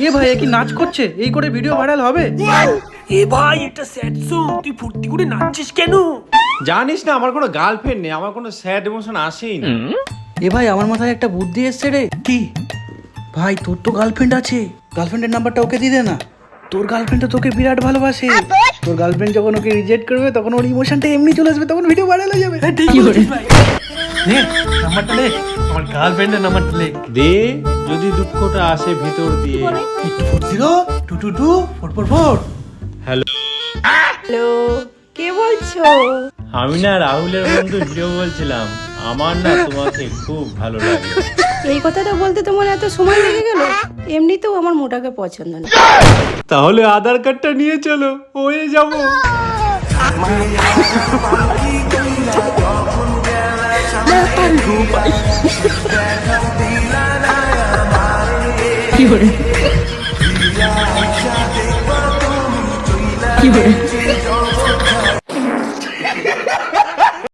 এ ভাই কি নাচ করছে, এই করে ভিডিও ভাইরাল হবে? এ ভাই এটা স্যাড সং, তুই ফুর্তি করে নাচছিস কেন? জানিস না আমার কোনো গার্লফ্রেন্ড নেই, আমার কোনো স্যাড ইমোশন আসেই না। এ ভাই আমার মাথায় একটা বুদ্ধি এসছে রে। কি ভাই, তোর তো গার্লফ্রেন্ড আছে, গার্লফ্রেন্ডের নাম্বারটা ওকে দিয়ে দে না। তোর গার্লফ্রেন্ড তো তোকে বিরাট ভালোবাসে। তোর গার্লফ্রেন্ড যখন ওকে রিজেক্ট করবে তখন ওর ইমোশনটা এমনি চলে আসবে, তখন ভিডিও ভাইরাল হয়ে যাবে। ঠিক বলছিস ভাই। নে নাম্বারটা নে, আমার গার্লফ্রেন্ডের নাম্বারটা লে। দে, যদি দুঃখটা আসে ভিতর দিয়ে। 8240224444। হ্যালো, হ্যালো, কে বলছো? আমি না রাহুলের বন্ধু হিরো বলছিলাম। আমার না তোমাকে খুব ভালো লাগে। এই কথাটা বলতে তোমার এত সময় লেগে গেল? এমনিতেও আমার মোটাকে পছন্দ না। তাহলে আধার কার্ডটা নিয়ে চলো, হয়ে যাবো। কি করে